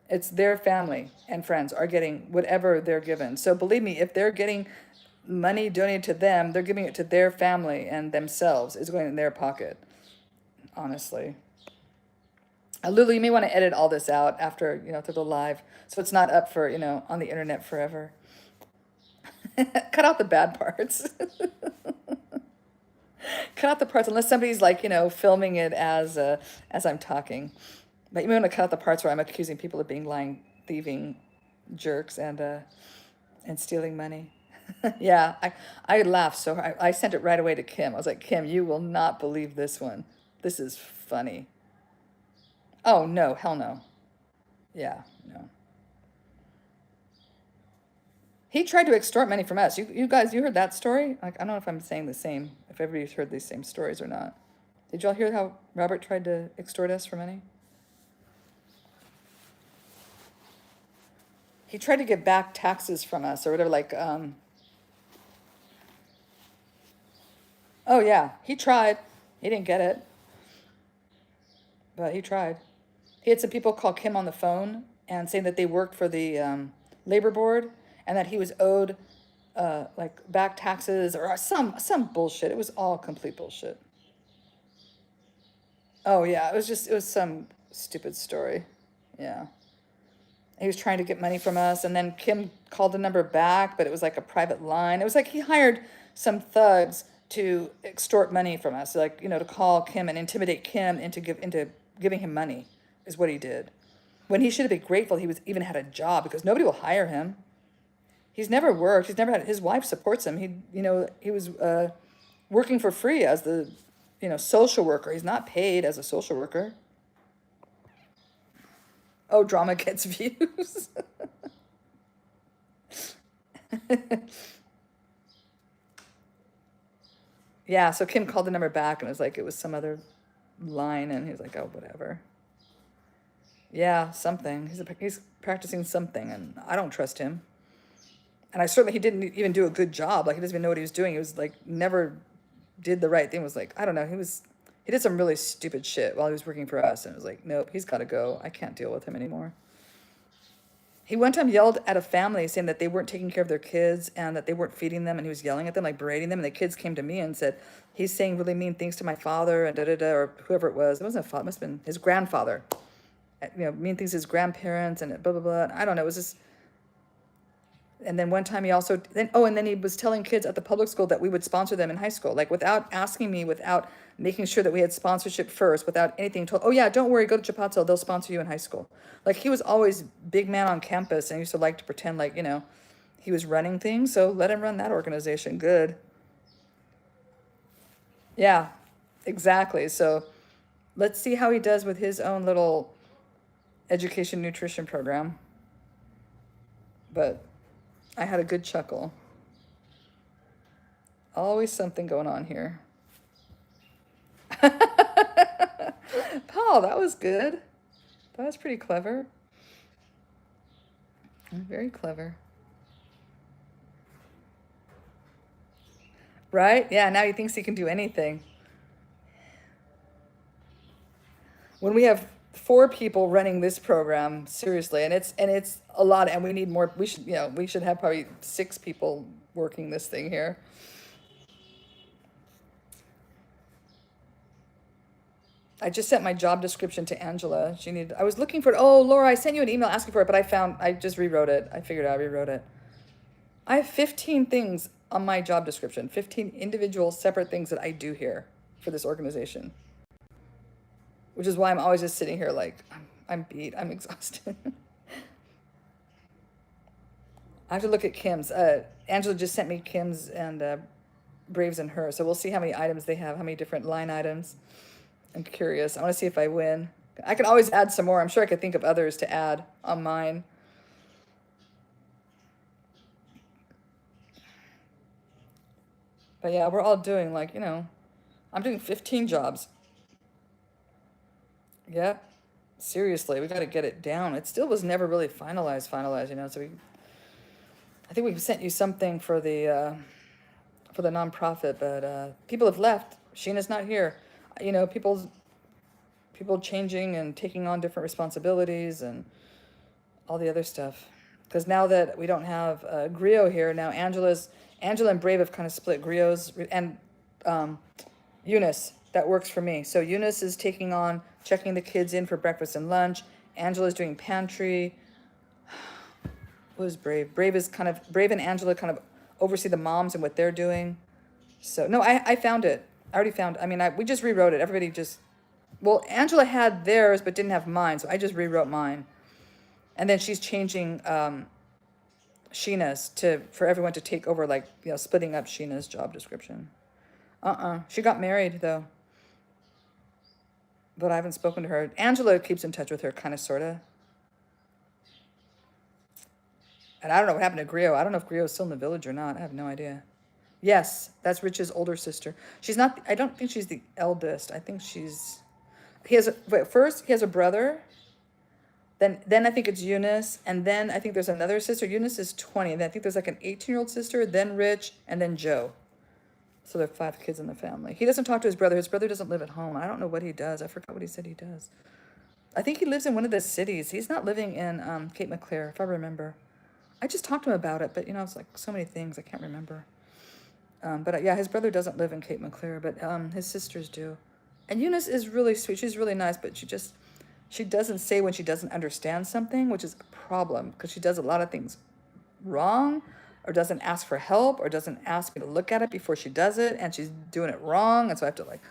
It's their family and friends are getting whatever they're given. So believe me, if they're getting money donated to them, they're giving it to their family and themselves. It's going in their pocket, honestly. Lulu, you may want to edit all this out after, through the live, so it's not up for, on the internet forever. Cut out the bad parts. Cut out the parts, unless somebody's like, filming it as I'm talking. But you may want to cut out the parts where I'm accusing people of being lying, thieving jerks and stealing money. Yeah, I laughed so hard. I sent it right away to Kim. I was like, Kim, you will not believe this one. This is funny. Oh, no, hell no. Yeah, no. He tried to extort money from us. You guys, you heard that story? Like, I don't know if I'm saying the same, if everybody's heard these same stories or not. Did y'all hear how Robert tried to extort us for money? He tried to get back taxes from us or whatever, like, oh yeah, he tried. He didn't get it, but he tried. He had some people call Kim on the phone and saying that they worked for the labor board and that he was owed like back taxes or some bullshit. It was all complete bullshit. Oh yeah, it was some stupid story. Yeah. He was trying to get money from us, and then Kim called the number back, but it was like a private line. It was like he hired some thugs to extort money from us, like, to call Kim and intimidate Kim into giving him money, is what he did. When he should have been grateful he was even had a job, because nobody will hire him. He's never worked. He's never had, his wife supports him. He was working for free as the, social worker. He's not paid as a social worker. Oh, drama gets views. Yeah, so Kim called the number back and it was like it was some other line, and he was like, oh, whatever. Yeah, something. He's practicing something, and I don't trust him. And he didn't even do a good job. Like, he doesn't even know what he was doing. He was like, never did the right thing. It was like, I don't know. He did some really stupid shit while he was working for us. And it was like, nope, he's got to go. I can't deal with him anymore. He one time yelled at a family saying that they weren't taking care of their kids and that they weren't feeding them. And he was yelling at them, like berating them. And the kids came to me and said, he's saying really mean things to my father and da-da-da, or whoever it was. It wasn't a father. It must have been his grandfather. Mean things to his grandparents and blah, blah, blah. I don't know. It was just... And then one time he also, and then he was telling kids at the public school that we would sponsor them in high school, like without asking me, without making sure that we had sponsorship first, without anything told. Oh yeah, don't worry, go to Chipatso, they'll sponsor you in high school. Like, he was always big man on campus and used to like to pretend like, he was running things. So let him run that organization. Good. Yeah, exactly. So let's see how he does with his own little education nutrition program. But I had a good chuckle. Always something going on here. Paul, that was good. That was pretty clever. Very clever. Right? Yeah, now he thinks he can do anything. When we have 4 people running this program, seriously, and it's a lot, and we need more. We should have probably 6 people working this thing here. I just sent my job description to Angela. I was looking for it. Oh, Laura, I sent you an email asking for it, but I just rewrote it. I figured I rewrote it. I have 15 things on my job description, 15 individual separate things that I do here for this organization. Which is why I'm always just sitting here like, I'm beat, I'm exhausted. I have to look at Kim's. Angela just sent me Kim's and Braves and her. So we'll see how many items they have, how many different line items. I'm curious. I want to see if I win. I can always add some more. I'm sure I could think of others to add on mine. But yeah, we're all doing like, I'm doing 15 jobs. Yeah. Seriously, we got to get it down. It still was never really finalized, so I think we sent you something for the nonprofit, but people have left. Sheena's not here. People changing and taking on different responsibilities and all the other stuff. Because now that we don't have Griot here, now Angela and Brave have kind of split Griot's and Eunice. That works for me. So Eunice is taking on checking the kids in for breakfast and lunch. Angela's doing pantry. What is Brave? Brave and Angela kind of oversee the moms and what they're doing. So no, I found it. I already found. We just rewrote it. Well, Angela had theirs but didn't have mine, so I just rewrote mine. And then she's changing Sheena's for everyone to take over, like, splitting up Sheena's job description. She got married though. But I haven't spoken to her. Angela keeps in touch with her, kind of, sort of. And I don't know what happened to Griot. I don't know if Griot is still in the village or not. I have no idea. Yes, that's Rich's older sister. She's not, I don't think she's the eldest. I think first he has a brother. Then I think it's Eunice. And then I think there's another sister. Eunice is 20. And then I think there's like an 18-year-old sister, then Rich, and then Joe. So there are 5 kids in the family. He doesn't talk to his brother. His brother doesn't live at home. I don't know what he does. I forgot what he said he does. I think he lives in one of the cities. He's not living in Cape Maclear, if I remember. I just talked to him about it, but it's like so many things I can't remember. But yeah, his brother doesn't live in Cape Maclear, but his sisters do. And Eunice is really sweet. She's really nice, but she doesn't say when she doesn't understand something, which is a problem because she does a lot of things wrong, or doesn't ask for help, or doesn't ask me to look at it before she does it, and she's doing it wrong, and so I have to like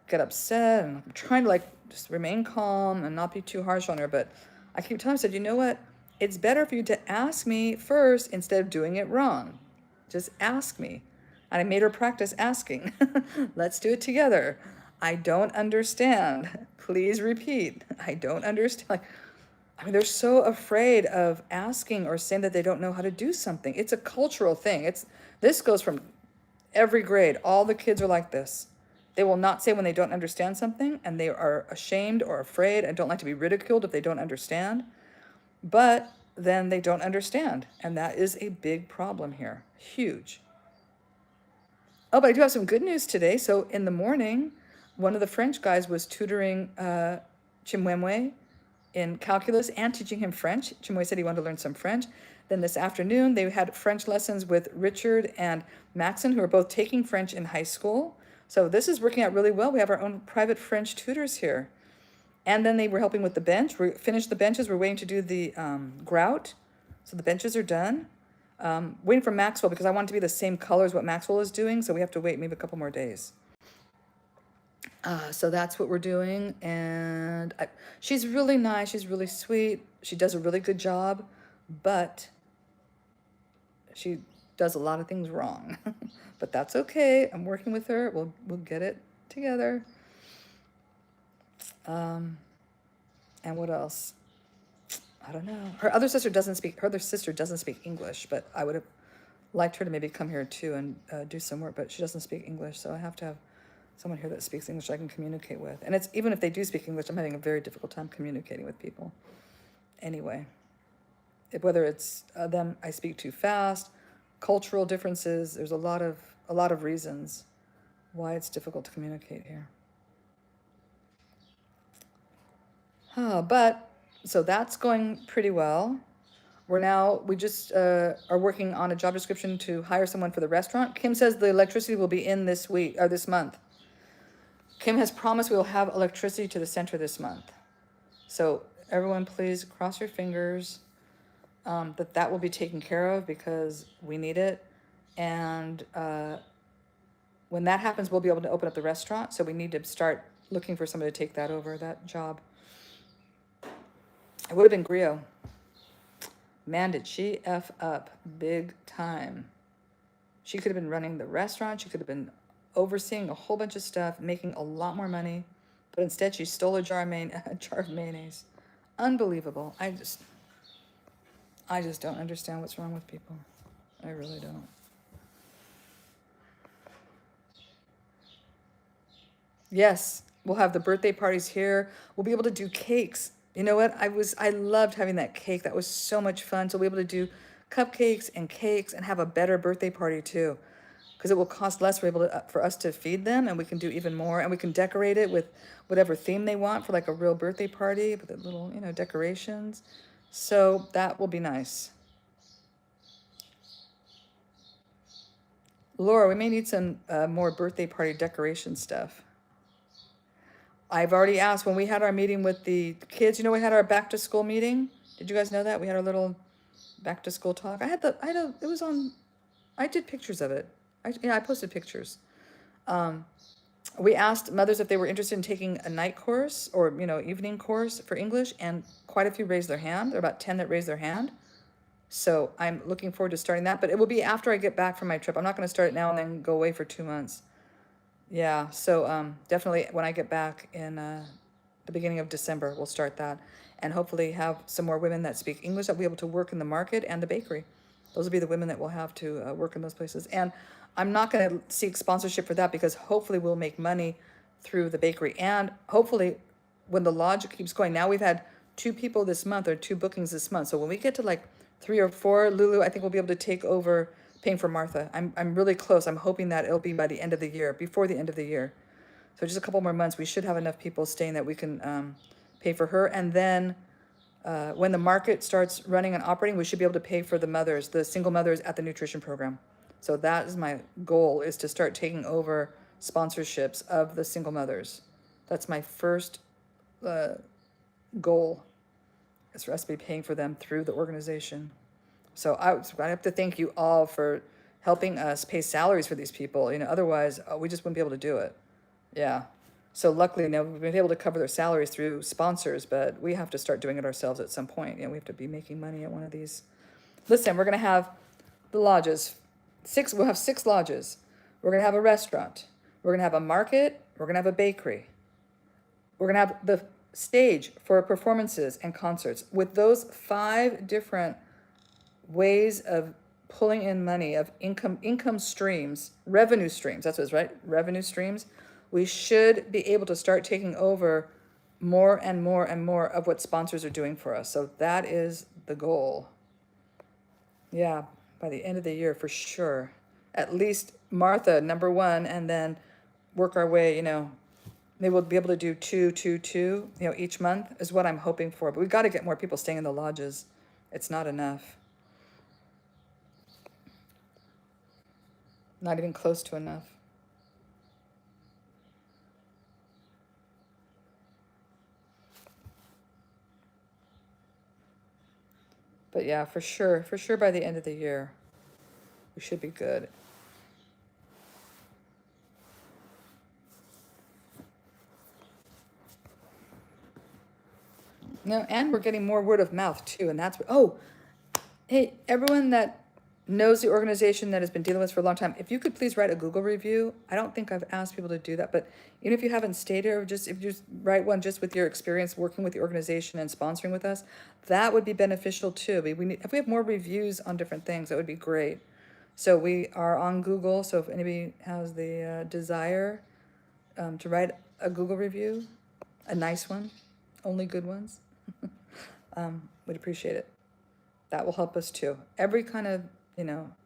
get upset, and I'm trying to like just remain calm and not be too harsh on her, but I keep telling her, I said, you know what? It's better for you to ask me first instead of doing it wrong. Just ask me. And I made her practice asking. Let's do it together. I don't understand. Please repeat. I don't understand. They're so afraid of asking or saying that they don't know how to do something. It's a cultural thing. This goes from every grade. All the kids are like this. They will not say when they don't understand something, and they are ashamed or afraid and don't like to be ridiculed if they don't understand. But then they don't understand, and that is a big problem here. Huge. Oh, but I do have some good news today. So in the morning, one of the French guys was tutoring Chimwemwe in calculus and teaching him French. Chimwemwe said he wanted to learn some French. Then this afternoon, they had French lessons with Richard and Maxon, who are both taking French in high school. So this is working out really well. We have our own private French tutors here. And then they were helping with the bench. We finished the benches. We're waiting to do the grout. So the benches are done. Waiting for Maxwell because I want it to be the same color as what Maxwell is doing. So we have to wait maybe a couple more days. So that's what we're doing. And she's really nice. She's really sweet. She does a really good job. But she does a lot of things wrong. But that's okay. I'm working with her. We'll get it together. And what else? I don't know. Her other sister doesn't speak English, but I would have liked her to maybe come here too and do some work, but she doesn't speak English, so I have to have someone here that speaks English I can communicate with. And it's even if they do speak English, I'm having a very difficult time communicating with people. Anyway, whether it's them I speak too fast, cultural differences, there's a lot of reasons why it's difficult to communicate here. But so that's going pretty well. We just are working on a job description to hire someone for the restaurant. Kim says the electricity will be in this week or this month. Kim has promised we will have electricity to the center this month. So everyone, please cross your fingers that will be taken care of because we need it. And when that happens, we'll be able to open up the restaurant. So we need to start looking for somebody to take that over, that job. It would have been Griot. Man, did she F up big time. She could have been running the restaurant. She could have been overseeing a whole bunch of stuff, making a lot more money. But instead, she stole a a jar of mayonnaise. Unbelievable. I just don't understand what's wrong with people. I really don't. Yes, we'll have the birthday parties here. We'll be able to do cakes. You know what? I loved having that cake. That was so much fun. So we'll be able to do cupcakes and cakes and have a better birthday party too. Because it will cost less for us to feed them, and we can do even more, and we can decorate it with whatever theme they want for like a real birthday party with the little, decorations. So that will be nice. Laura, we may need some more birthday party decoration stuff. I've already asked when we had our meeting with the kids. We had our back to school meeting. Did you guys know that we had our little back to school talk? It was on. I did pictures of it. I posted pictures. We asked mothers if they were interested in taking a night course or evening course for English, and quite a few raised their hand. There are about 10 that raised their hand. So I'm looking forward to starting that, but it will be after I get back from my trip. I'm not going to start it now and then go away for 2 months. Yeah, so definitely when I get back in the beginning of December, we'll start that, and hopefully have some more women that speak English that will be able to work in the market and the bakery. Those will be the women that will have to work in those places. And I'm not going to seek sponsorship for that because hopefully we'll make money through the bakery. And hopefully when the lodge keeps going, now we've had 2 people this month or 2 bookings this month. So when we get to like 3 or 4, Lulu, I think we'll be able to take over paying for Martha. I'm really close. I'm hoping that it'll be by the end of the year, before the end of the year. So just a couple more months, we should have enough people staying that we can pay for her. And then when the market starts running and operating, we should be able to pay for the mothers, the single mothers at the nutrition program. So that is my goal, is to start taking over sponsorships of the single mothers. That's my first goal, is for us to be paying for them through the organization. So I have to thank you all for helping us pay salaries for these people. Otherwise we just wouldn't be able to do it. Yeah. So luckily now we've been able to cover their salaries through sponsors, but we have to start doing it ourselves at some point. We have to be making money at one of these. Listen, we're going to have the lodges. We'll have 6 lodges. We're going to have a restaurant. We're going to have a market. We're going to have a bakery. We're going to have the stage for performances and concerts. With those 5 different ways of pulling in money, of income streams, revenue streams, that's what it's, right? Revenue streams. We should be able to start taking over more and more and more of what sponsors are doing for us. So that is the goal. Yeah, by the end of the year for sure. At least Martha, number 1, and then work our way, maybe we'll be able to do 2, each month is what I'm hoping for. But we've got to get more people staying in the lodges. It's not enough. Not even close to enough. But yeah, for sure by the end of the year, we should be good. No, and we're getting more word of mouth too, and that's hey, everyone that knows the organization that has been dealing with us for a long time, if you could please write a Google review. I don't think I've asked people to do that, but even if you haven't stayed here, if you just write one just with your experience working with the organization and sponsoring with us, that would be beneficial too. If we have more reviews on different things, that would be great. So we are on Google, so if anybody has the desire to write a Google review, a nice one, only good ones, we'd appreciate it. That will help us too. Every kind of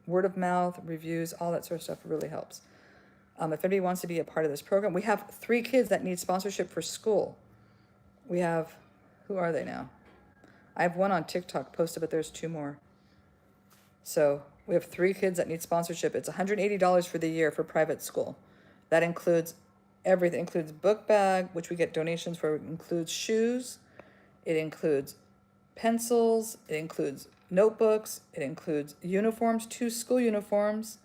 word of mouth, reviews, all that sort of stuff really helps. If anybody wants to be a part of this program, we have 3 kids that need sponsorship for school. We have, who are they now? I have one on TikTok posted, but there's 2 more. So we have 3 kids that need sponsorship. It's $180 for the year for private school. That includes everything. It includes book bag, which we get donations for. It includes shoes. It includes pencils. It includes notebooks. It includes uniforms, 2 school uniforms.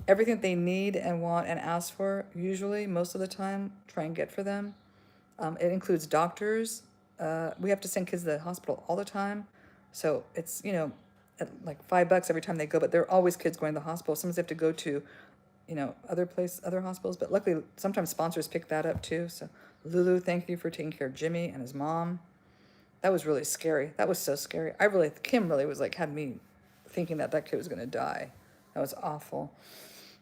Everything they need and want and ask for, usually, most of the time, try and get for them. It includes doctors. We have to send kids to the hospital all the time. So it's, at like $5 every time they go, but there are always kids going to the hospital. Sometimes they have to go to, other hospitals, but luckily sometimes sponsors pick that up too. So Lulu, thank you for taking care of Jimmy and his mom. That was really scary. That was so scary. Kim really was like, had me thinking that kid was going to die. That was awful.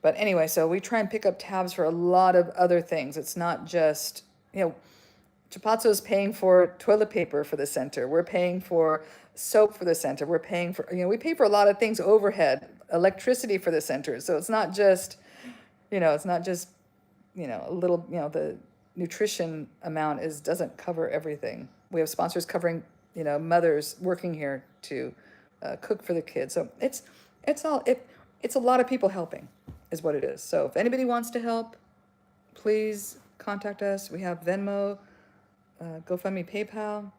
But anyway, so we try and pick up tabs for a lot of other things. It's not just, Chipatso is paying for toilet paper for the center. We're paying for soap for the center. We're paying for, we pay for a lot of things overhead, electricity for the center. So it's not just, a little, the nutrition amount doesn't cover everything. We have sponsors covering, mothers working here to cook for the kids. So it's a lot of people helping is what it is. So if anybody wants to help, please contact us. We have Venmo, GoFundMe, PayPal.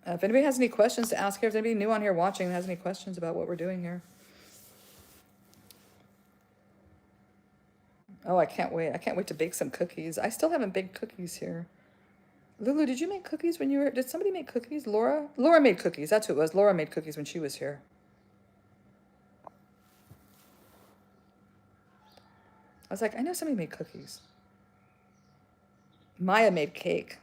If anybody has any questions to ask here, if anybody new on here watching has any questions about what we're doing here. Oh, I can't wait. I can't wait to bake some cookies. I still haven't baked cookies here. Lulu, did you make cookies when did somebody make cookies? Laura? Laura made cookies. That's who it was. Laura made cookies when she was here. I was like, I know somebody made cookies. Maya made cake.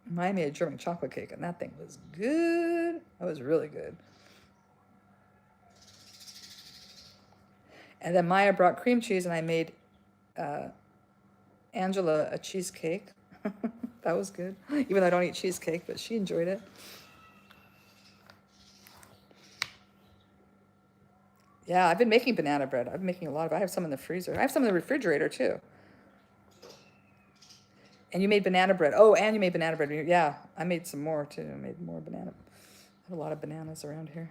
Maya made a German chocolate cake, and that thing was good. That was really good. And then Maya brought cream cheese, and I made Angela a cheesecake. That was good. Even though I don't eat cheesecake, but she enjoyed it. Yeah, I've been making banana bread. I've been making a lot of it. I have some in the freezer. I have some in the refrigerator, too. And you made banana bread. Oh, and you made banana bread. Yeah, I made some more, too. I made more banana. I have a lot of bananas around here.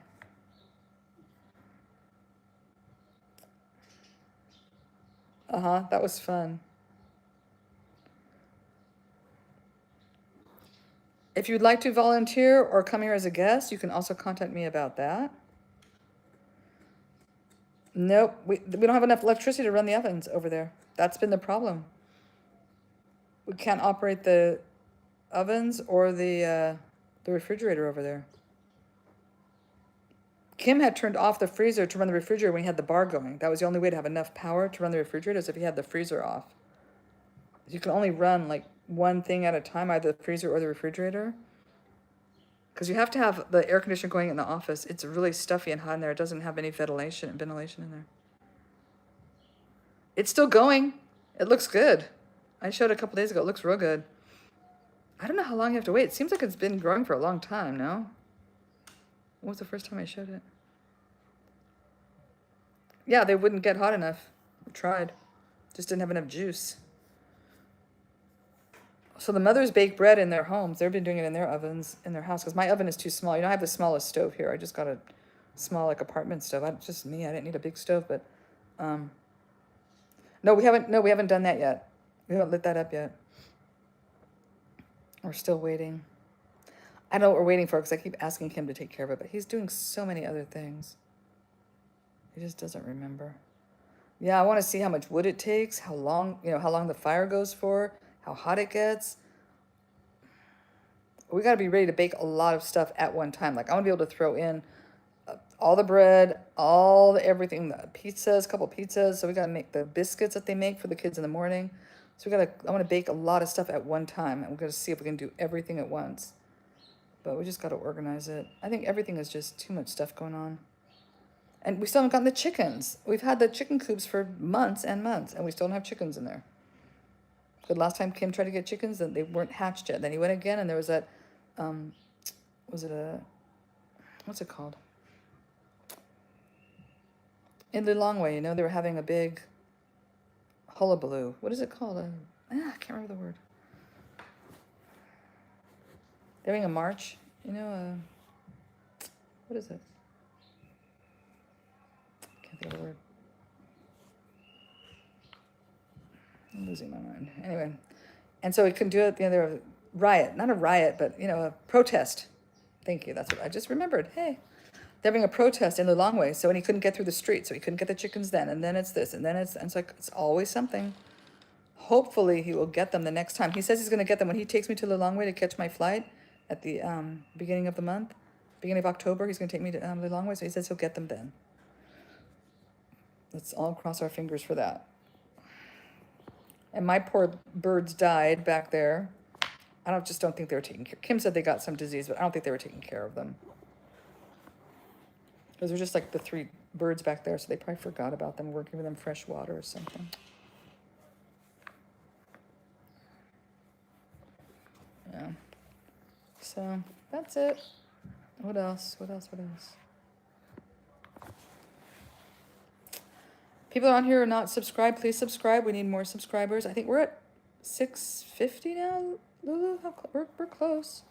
That was fun. If you'd like to volunteer or come here as a guest, you can also contact me about that. Nope, we don't have enough electricity to run the ovens over there. That's been the problem. We can't operate the ovens or the refrigerator over there. Kim had turned off the freezer to run the refrigerator when he had the bar going. That was the only way to have enough power to run the refrigerator is if he had the freezer off. You can only run like one thing at a time, either the freezer or the refrigerator. Because you have to have the air conditioner going in the office. It's really stuffy and hot in there. It doesn't have any ventilation in there. It's still going. It looks good. I showed it a couple days ago. It looks real good. I don't know how long you have to wait. It seems like it's been growing for a long time, no? When was the first time I showed it? Yeah, they wouldn't get hot enough. I tried. Just didn't have enough juice. So the mothers bake bread in their homes. They've been doing it in their ovens, in their house. Because my oven is too small. I have the smallest stove here. I just got a small, apartment stove. Just me. I didn't need a big stove. But, no, we haven't done that yet. We haven't lit that up yet. We're still waiting. I know what we're waiting for because I keep asking him to take care of it. But he's doing so many other things. He just doesn't remember. Yeah, I want to see how much wood it takes, how long the fire goes for, how hot it gets. We got to be ready to bake a lot of stuff at one time. Like I want to be able to throw in all the bread, all the everything, the pizzas, couple pizzas. So we got to make the biscuits that they make for the kids in the morning. So I want to bake a lot of stuff at one time. And we're going to see if we can do everything at once. But we just got to organize it. I think everything is just too much stuff going on. And we still haven't gotten the chickens. We've had the chicken coops for months and months, and we still don't have chickens in there. The last time Kim tried to get chickens, then they weren't hatched yet. Then he went again, and there was that, what's it called? In Lilongwe, they were having a big hullabaloo. What is it called? I can't remember the word. They're having a march, what is it? Can't think of the word. I'm losing my mind. Anyway, and so we couldn't do it. There was a riot, not a riot, but a protest. Thank you. That's what I just remembered. Hey, they're having a protest in the Lilongwe, so when he couldn't get through the street, so he couldn't get the chickens then, and then it's this, and then it's like it's always something. Hopefully, he will get them the next time. He says he's going to get them when he takes me to Lilongwe to catch my flight at the beginning of the month. beginning of October. He's going to take me to Lilongwe, so he says he'll get them then. Let's all cross our fingers for that. And my poor birds died back there. Just don't think they were taking care. Kim said they got some disease, but I don't think they were taking care of them. Those were just like the 3 birds back there, so they probably forgot about them. We're giving them fresh water or something. Yeah. So that's it. What else? What else? What else? People on here who are not subscribed, please subscribe. We need more subscribers. I think we're at 650 now. Lulu, we're close.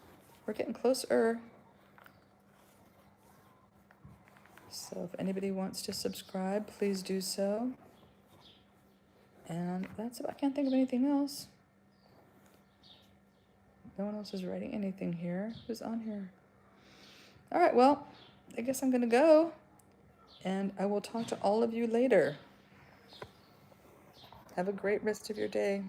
We're getting closer. So if anybody wants to subscribe, please do so. And that's about, I can't think of anything else. No one else is writing anything here. Who's on here? All right, well, I guess I'm going to go. And I will talk to all of you later. Have a great rest of your day.